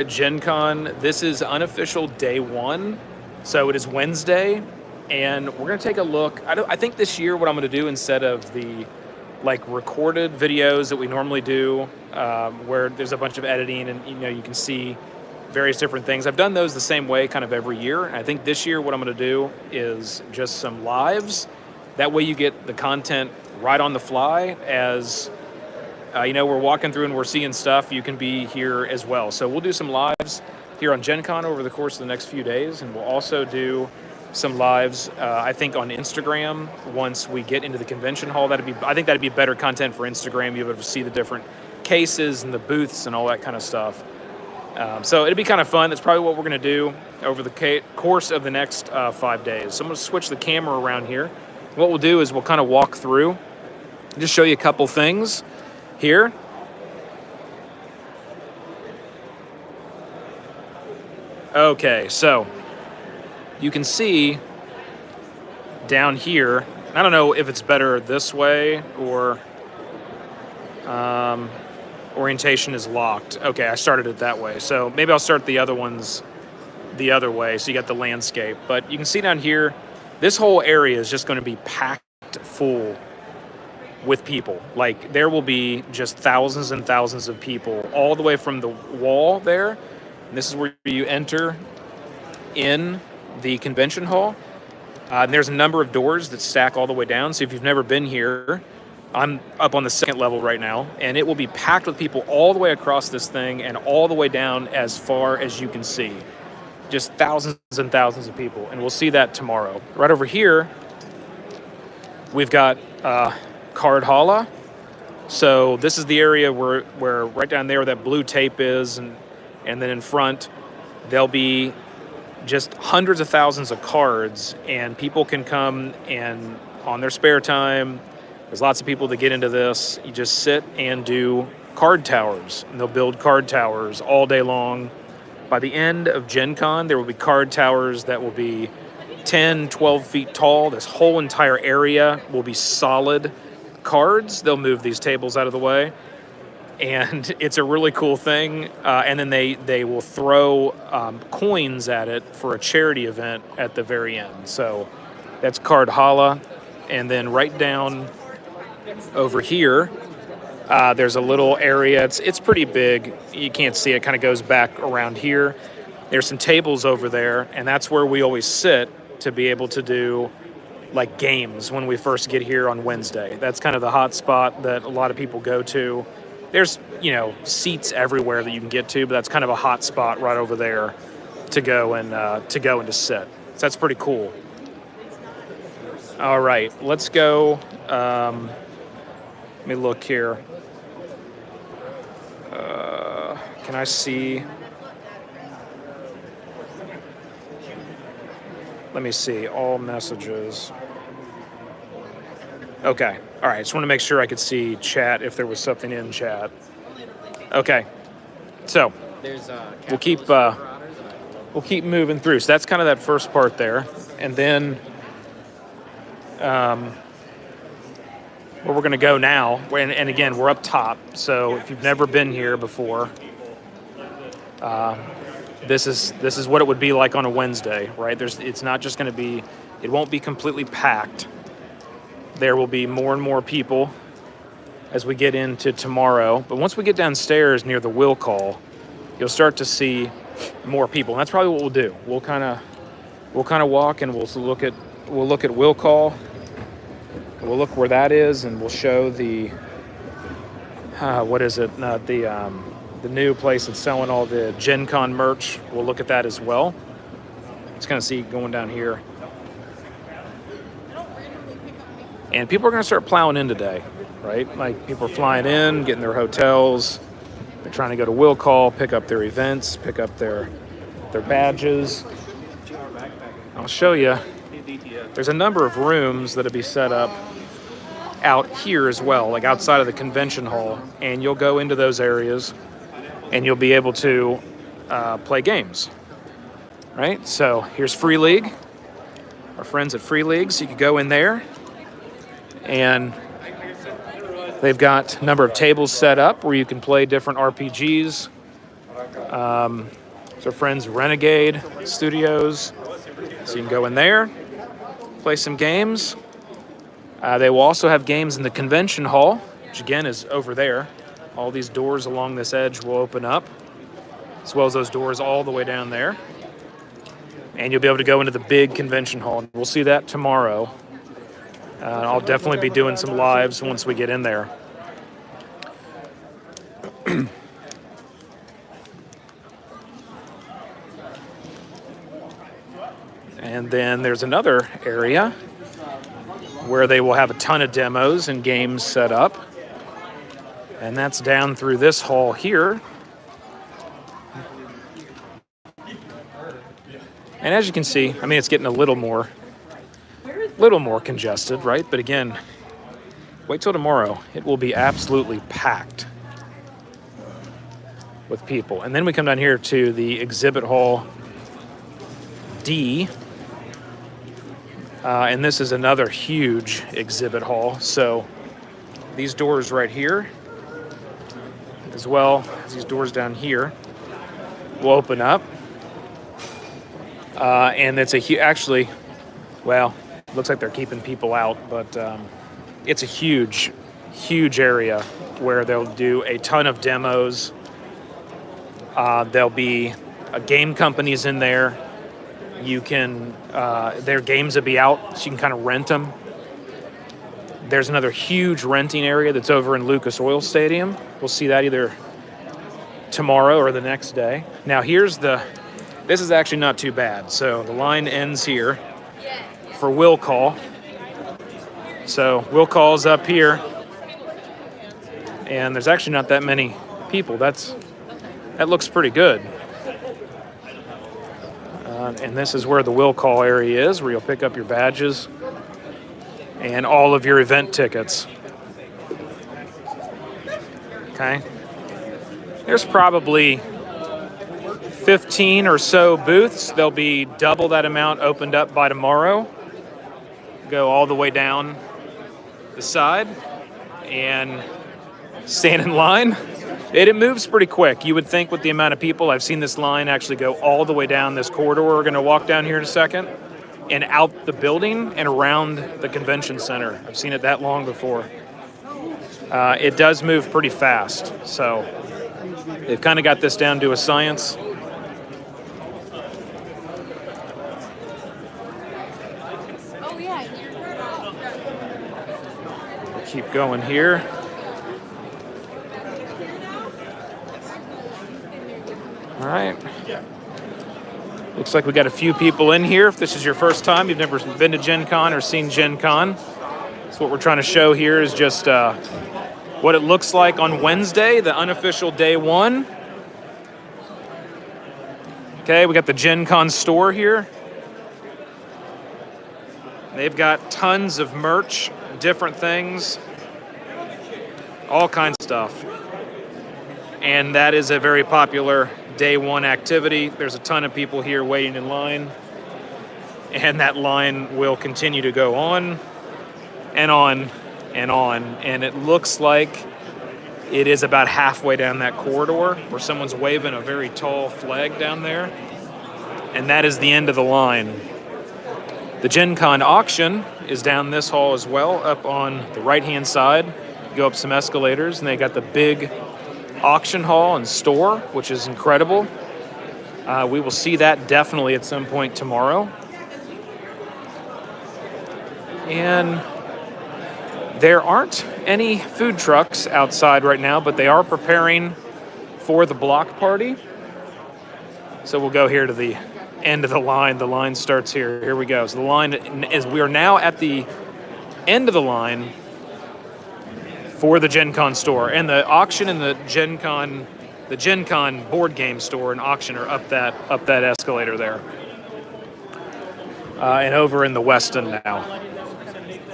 at Gencon. This is unofficial day one, so it is Wednesday, and we're gonna take a look. I think this year what I'm gonna do, instead of the recorded videos that we normally do, where there's a bunch of editing and you can see various different things. I've done those the same way kind of every year. And I think this year what I'm gonna do is just some lives. That way you get the content right on the fly as we're walking through and we're seeing stuff. You can be here as well. So we'll do some lives here on Gencon over the course of the next few days, and we'll also do some lives, I think, on Instagram once we get into the convention hall. I think that'd be better content for Instagram. You'll be able to see the different cases and the booths and all that kind of stuff. So it'd be kind of fun. That's probably what we're going to do over the course of the next 5 days. So I'm going to switch the camera around here. What we'll do is we'll kind of walk through, just show you a couple things here. Okay, so you can see down here, I don't know if it's better this way or orientation is locked. Okay, I started it that way. So maybe I'll start the other ones the other way so you got the landscape. But you can see down here, this whole area is just going to be packed full with people. Like, there will be just thousands and thousands of people all the way from the wall there. And this is where you enter in the convention hall. And there's a number of doors that stack all the way down. So if you've never been here, I'm up on the second level right now, and it will be packed with people all the way across this thing and all the way down as far as you can see. Just thousands and thousands of people, and we'll see that tomorrow. Right over here, we've got Card Halla. So this is the area where right down there where that blue tape is, and then in front, there'll be just hundreds of thousands of cards, and people can come and on their spare time, there's lots of people that get into this. You just sit and do card towers, and they'll build card towers all day long. By the end of Gen Con, there will be card towers that will be 10, 12 feet tall. This whole entire area will be solid cards. They'll move these tables out of the way, and it's a really cool thing. And then they will throw coins at it for a charity event at the very end. So that's Card Halla. And then right down over here, there's a little area. It's pretty big. You can't see it. Kind of goes back around here. There's some tables over there, and that's where we always sit to be able to do like games when we first get here on Wednesday. That's kind of the hot spot that a lot of people go to. There's seats everywhere that you can get to, but that's kind of a hot spot right over there to go and to sit. So that's pretty cool. All right, let's go. Let me look here. Can I see? Let me see. All messages. Okay. All right. Just want to make sure I could see chat if there was something in chat. Okay. So we'll keep moving through. So that's kind of that first part there, and then where we're going to go now, and again, we're up top. So if you've never been here before, this is what it would be like on a Wednesday, right? It's not just going to be, it won't be completely packed. There will be more and more people as we get into tomorrow. But once we get downstairs near the will call, you'll start to see more people. And that's probably what we'll do. We'll kind of walk and we'll look at will call. We'll look where that is, and we'll show the the new place that's selling all the Gen Con merch. We'll look at that as well. Just kind of see going down here. And people are going to start plowing in today, right? Like, people are flying in, getting their hotels. They're trying to go to will call, pick up their events, pick up their badges. I'll show you. There's a number of rooms that'll be set up out here as well, like outside of the convention hall, and you'll go into those areas and you'll be able to play games, right? So here's Free League, our friends at Free League. So you can go in there, and they've got a number of tables set up where you can play different RPGs. It's our friends Renegade Studios. So you can go in there, play some games. They will also have games in the convention hall, which again is over there. All these doors along this edge will open up, as well as those doors all the way down there. And you'll be able to go into the big convention hall. We'll see that tomorrow. I'll definitely be doing some lives once we get in there. And then there's another area where they will have a ton of demos and games set up. And that's down through this hall here. And as you can see, I mean, it's getting a little more congested, right? But again, wait till tomorrow. It will be absolutely packed with people. And then we come down here to the exhibit hall D. And this is another huge exhibit hall. So these doors right here, as well as these doors down here, will open up. And it's actually, well, looks like they're keeping people out, but it's a huge, huge area where they'll do a ton of demos. There'll be game companies in there. You can, their games will be out, so you can kind of rent them. There's another huge renting area that's over in Lucas Oil Stadium. We'll see that either tomorrow or the next day. Now this is actually not too bad. So the line ends here for will call. So will call's up here, and there's actually not that many people. That looks pretty good. And this is where the will call area is, where you'll pick up your badges and all of your event tickets. Okay. There's probably 15 or so booths. There'll be double that amount opened up by tomorrow. Go all the way down the side and stand in line. It moves pretty quick. You would think with the amount of people, I've seen this line actually go all the way down this corridor. We're going to walk down here in a second and out the building and around the convention center. I've seen it that long before. It does move pretty fast. So they've kind of got this down to a science. Keep going here. All right. Looks like we got a few people in here. If this is your first time, you've never been to Gencon or seen Gencon, so what we're trying to show here is just what it looks like on Wednesday, the unofficial day one. Okay, we got the Gencon store here. They've got tons of merch, different things, all kinds of stuff. And that is a very popular day one activity. There's a ton of people here waiting in line. And that line will continue to go on and on and on. And it looks like it is about halfway down that corridor where someone's waving a very tall flag down there. And that is the end of the line. The Gencon auction is down this hall as well, up on the right-hand side. You go up some escalators, and they got the big auction hall and store, which is incredible. We will see that definitely at some point tomorrow. And there aren't any food trucks outside right now, but they are preparing for the block party. So we'll go here to the end of the line. The line starts here. Here we go. So the line is, we are now at the end of the line for the Gencon store, and the auction and the Gencon board game store and auction are up that escalator there, and over in the Weston now.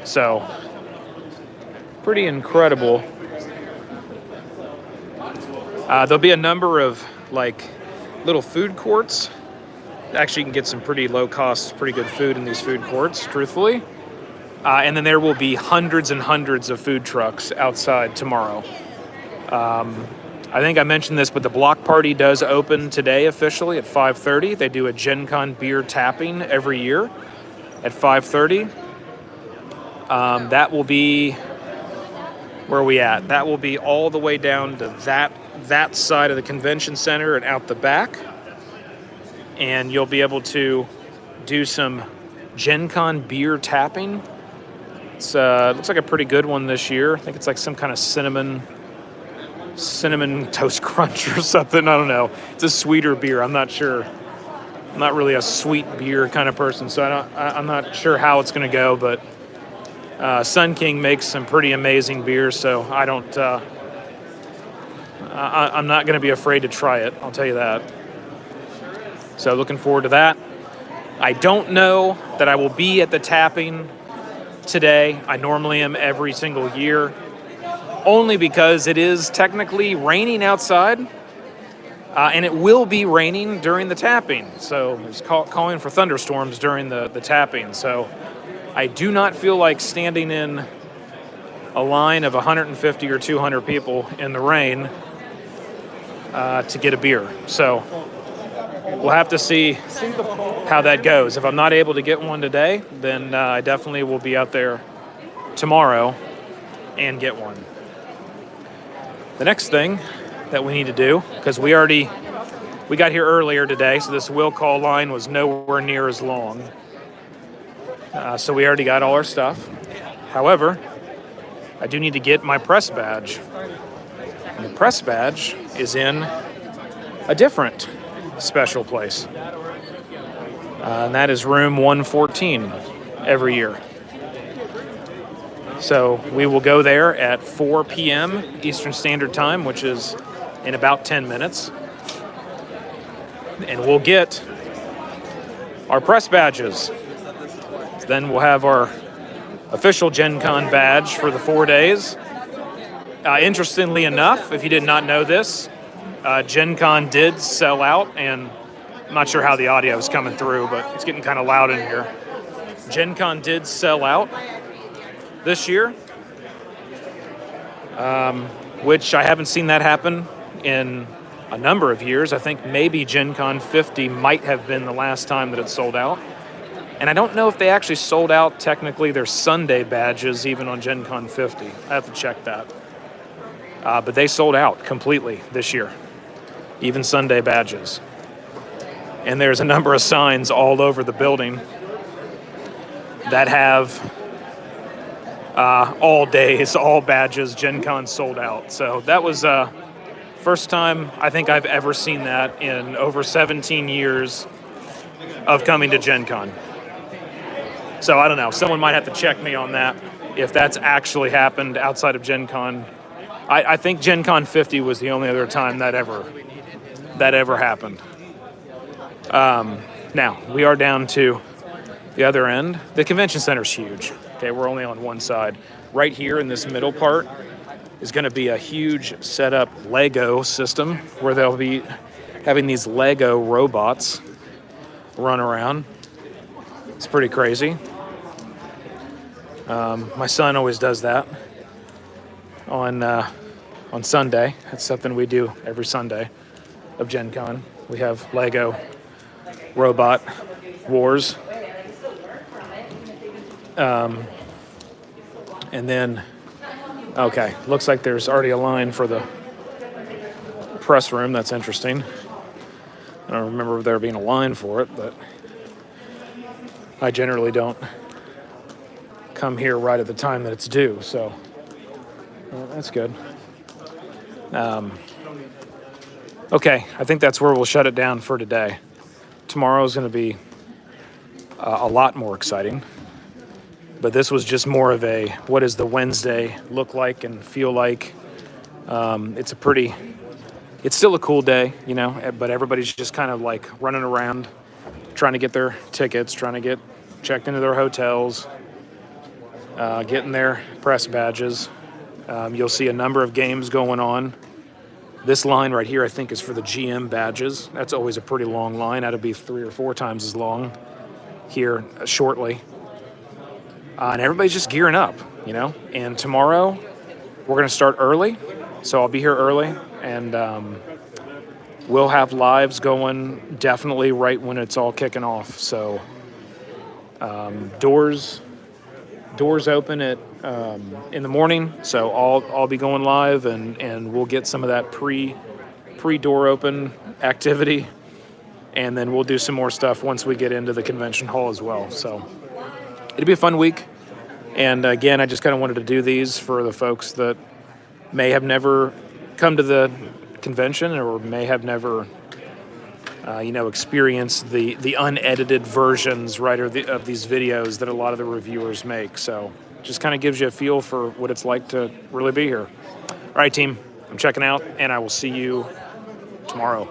So pretty incredible. There'll be a number of like little food courts. Actually, you can get some pretty low cost, pretty good food in these food courts, truthfully. And then there will be hundreds and hundreds of food trucks outside tomorrow. I think I mentioned this, but the block party does open today officially at 5:30. They do a Gencon beer tapping every year at 5:30. That will be, where are we at? That will be all the way down to that side of the convention center and out the back. And you'll be able to do some Gencon beer tapping. It looks like a pretty good one this year. I think it's like some kind of cinnamon toast crunch or something. I don't know. It's a sweeter beer. I'm not sure. I'm not really a sweet beer kind of person, so I'm not sure how it's going to go. But Sun King makes some pretty amazing beers, so I'm not going to be afraid to try it. I'll tell you that. So looking forward to that. I don't know that I will be at the tapping today. I normally am every single year, only because it is technically raining outside, and it will be raining during the tapping. So it's calling for thunderstorms during the tapping. So I do not feel like standing in a line of 150 or 200 people in the rain to get a beer. So we'll have to see how that goes. If I'm not able to get one today, then I definitely will be out there tomorrow and get one. The next thing that we need to do, because we got here earlier today, so this will call line was nowhere near as long. So we already got all our stuff. However, I do need to get my press badge. And the press badge is in a different special place. And that is room 114 every year. So we will go there at 4 p.m. Eastern Standard Time, which is in about 10 minutes. And we'll get our press badges. Then we'll have our official Gencon badge for the 4 days. Interestingly enough, if you did not know this, Gencon did sell out, and I'm not sure how the audio is coming through, but it's getting kind of loud in here. Gencon did sell out this year, which I haven't seen that happen in a number of years. I think maybe Gencon 50 might have been the last time that it sold out. And I don't know if they actually sold out technically their Sunday badges even on Gencon 50. I have to check that. But they sold out completely this year, even Sunday badges. And there's a number of signs all over the building that have all days, all badges, Gencon sold out. So that was first time I think I've ever seen that in over 17 years of coming to Gencon. So I don't know. Someone might have to check me on that, if that's actually happened outside of Gencon. I think Gencon 50 was the only other time that ever happened. Now, we are down to the other end. The convention center's huge. Okay, we're only on one side. Right here in this middle part is going to be a huge setup Lego system where they'll be having these Lego robots run around. It's pretty crazy. My son always does that on Sunday. That's something we do every Sunday of Gen Con. We have Lego robot wars. And then, okay, looks like there's already a line for the press room. That's interesting. I don't remember there being a line for it, but I generally don't come here right at the time that it's due, so well, that's good. Okay, I think that's where we'll shut it down for today. Tomorrow's going to be a lot more exciting, but this was just more of a, what does the Wednesday look like and feel like? It's still a cool day, you know, but everybody's just kind of like running around, trying to get their tickets, trying to get checked into their hotels, getting their press badges. You'll see a number of games going on. This line right here, I think, is for the GM badges. That's always a pretty long line. That'll be 3 or 4 times as long here shortly. And everybody's just gearing up, you know. And tomorrow, we're going to start early. So I'll be here early, and we'll have lives going definitely right when it's all kicking off. So doors open at in the morning, so I'll be going live, and we'll get some of that pre-door open activity, and then we'll do some more stuff once we get into the convention hall as well. So it'll be a fun week. And again, I just kind of wanted to do these for the folks that may have never come to the convention or may have never, experienced the unedited versions, right, of these videos that a lot of the reviewers make. So just kind of gives you a feel for what it's like to really be here. All right, team, I'm checking out, and I will see you tomorrow.